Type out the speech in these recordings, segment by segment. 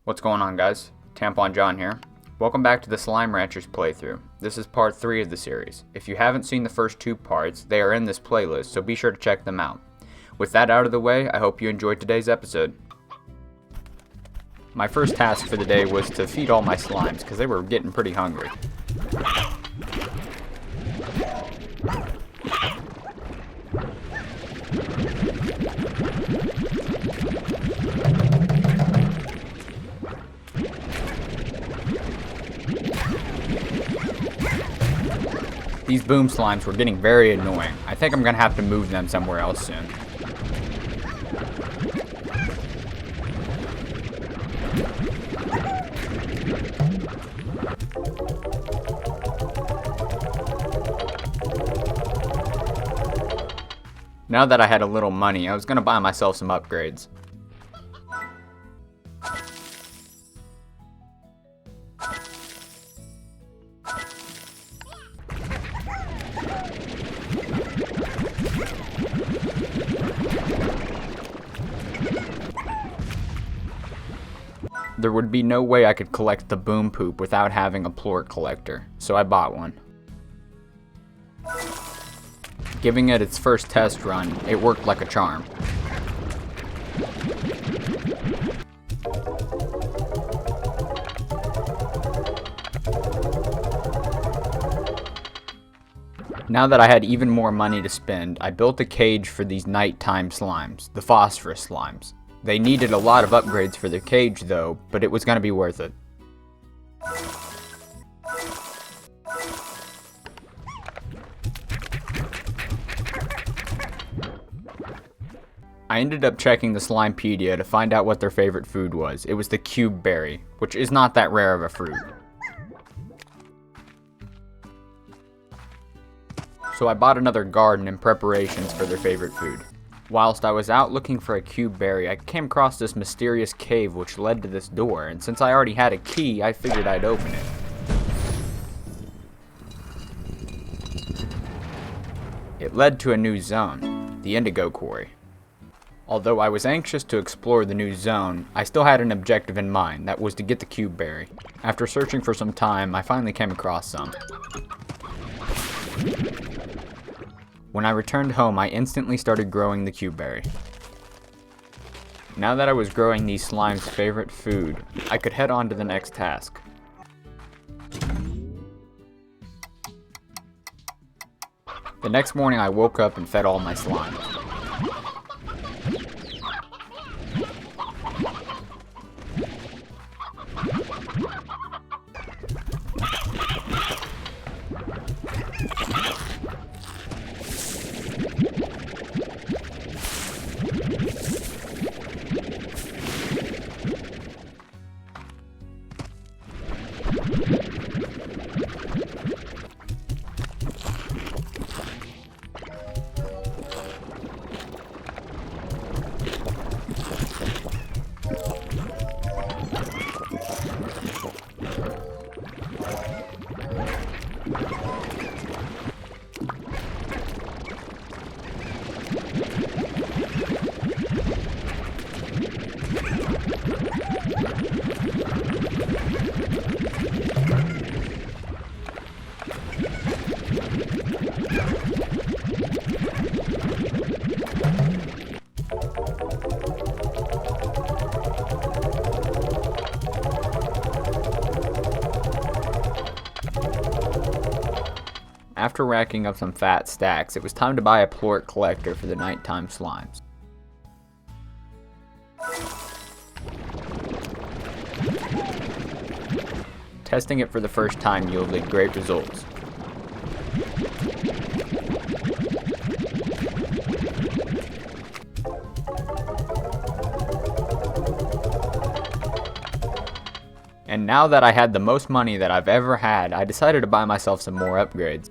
What's going on, guys? Tampon John here. Welcome back to the Slime Ranchers playthrough. This is part 3 of the series. If you haven't seen the first 2 parts, they are in this playlist, so be sure to check them out. With that out of the way, I hope you enjoyed today's episode. My first task for the day was to feed all my slimes, because they were getting pretty hungry. These boom slimes were getting very annoying. I think I'm gonna have to move them somewhere else soon. Now that I had a little money, I was gonna buy myself some upgrades. There would be no way I could collect the boom poop without having a plort collector, so I bought one. Giving it its first test run, it worked like a charm. Now that I had even more money to spend, I built a cage for these nighttime slimes, the phosphorus slimes. They needed a lot of upgrades for their cage though, but it was going to be worth it. I ended up checking the Slimepedia to find out what their favorite food was. It was the cube berry, which is not that rare of a fruit. So I bought another garden in preparations for their favorite food. Whilst I was out looking for a cube berry, I came across this mysterious cave which led to this door, and since I already had a key, I figured I'd open it. It led to a new zone, the Indigo Quarry. Although I was anxious to explore the new zone, I still had an objective in mind, that was to get the cube berry. After searching for some time, I finally came across some. When I returned home, I instantly started growing the cube berry. Now that I was growing these slimes' favorite food, I could head on to the next task. The next morning I woke up and fed all my slimes. After racking up some fat stacks, it was time to buy a plort collector for the nighttime slimes. Testing it for the first time yielded great results. And now that I had the most money that I've ever had, I decided to buy myself some more upgrades.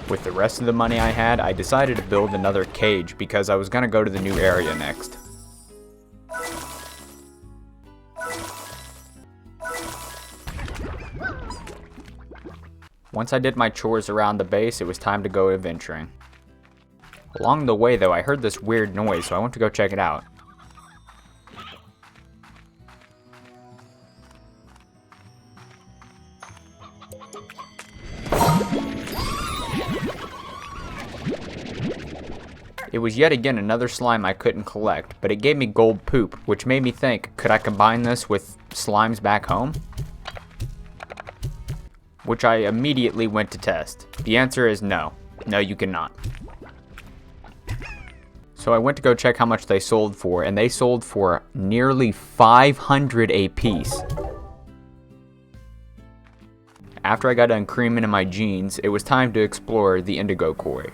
With the rest of the money I had, I decided to build another cage because I was going to go to the new area next. Once I did my chores around the base, it was time to go adventuring. Along the way though, I heard this weird noise, so I went to go check it out. It was yet again another slime I couldn't collect, but it gave me gold poop, which made me think, could I combine this with slimes back home? Which I immediately went to test. The answer is no. No, you cannot. So I went to go check how much they sold for, and they sold for nearly 500 a piece. After I got done creaming in my jeans, it was time to explore the indigo quarry.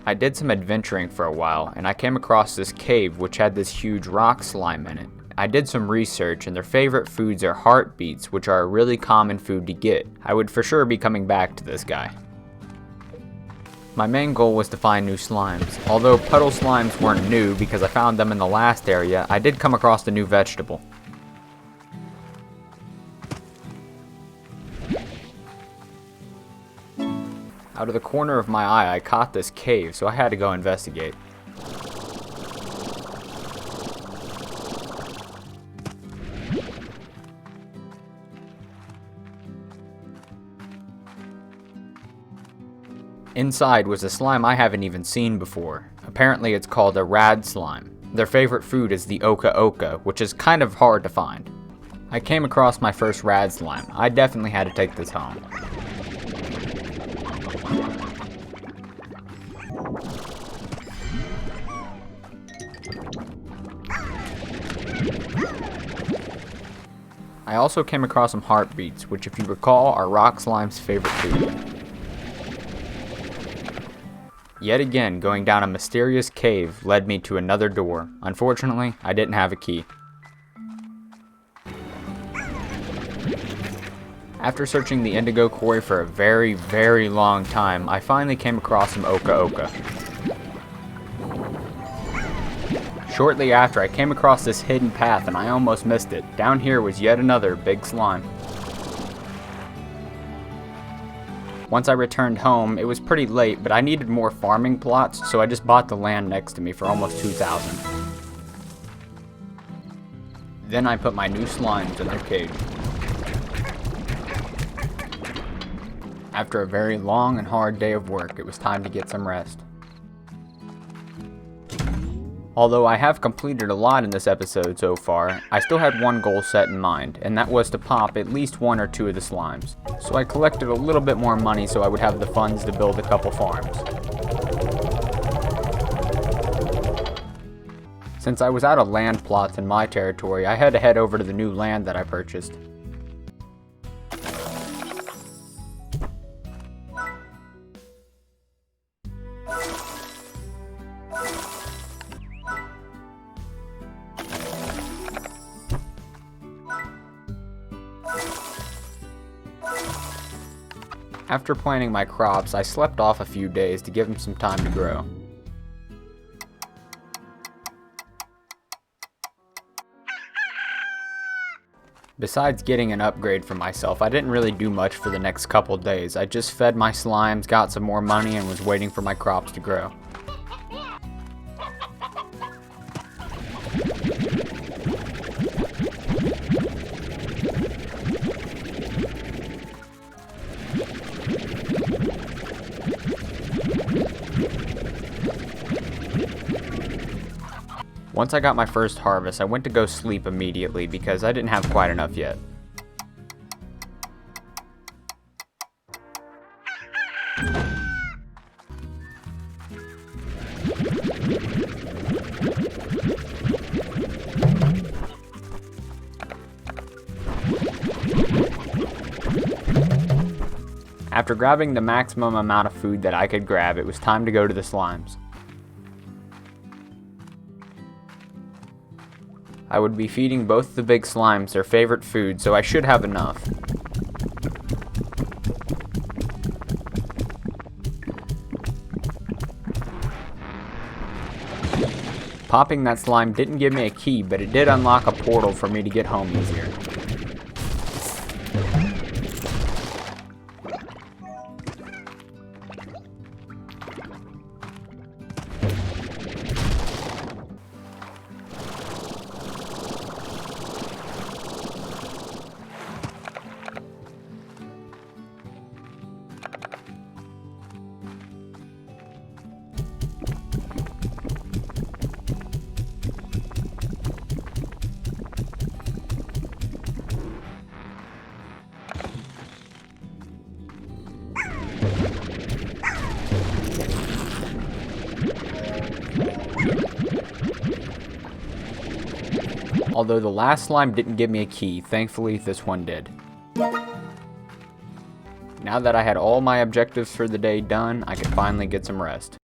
I did some adventuring for a while, and I came across this cave which had this huge rock slime in it. I did some research, and their favorite foods are heartbeats, which are a really common food to get. I would for sure be coming back to this guy. My main goal was to find new slimes. Although puddle slimes weren't new because I found them in the last area, I did come across a new vegetable. Out of the corner of my eye, I caught this cave, so I had to go investigate. Inside was a slime I haven't even seen before. Apparently it's called a rad slime. Their favorite food is the oka oka, which is kind of hard to find. I came across my first rad slime. I definitely had to take this home. I also came across some heartbeats, which if you recall are rock slime's favorite food. Yet again, going down a mysterious cave led me to another door. Unfortunately, I didn't have a key. After searching the indigo quarry for a very, very long time, I finally came across some oka oka. Shortly after, I came across this hidden path and I almost missed it. Down here was yet another big slime. Once I returned home, it was pretty late, but I needed more farming plots, so I just bought the land next to me for almost 2,000. Then I put my new slimes in their cage. After a very long and hard day of work, it was time to get some rest. Although I have completed a lot in this episode so far, I still had one goal set in mind, and that was to pop at least one or two of the slimes. So I collected a little bit more money so I would have the funds to build a couple farms. Since I was out of land plots in my territory, I had to head over to the new land that I purchased. After planting my crops, I slept off a few days to give them some time to grow. Besides getting an upgrade for myself, I didn't really do much for the next couple days. I just fed my slimes, got some more money, and was waiting for my crops to grow. Once I got my first harvest, I went to go sleep immediately because I didn't have quite enough yet. After grabbing the maximum amount of food that I could grab, it was time to go to the slimes. I would be feeding both the big slimes their favorite food, so I should have enough. Popping that slime didn't give me a key, but it did unlock a portal for me to get home easier. Although the last slime didn't give me a key, thankfully this one did. Now that I had all my objectives for the day done, I could finally get some rest.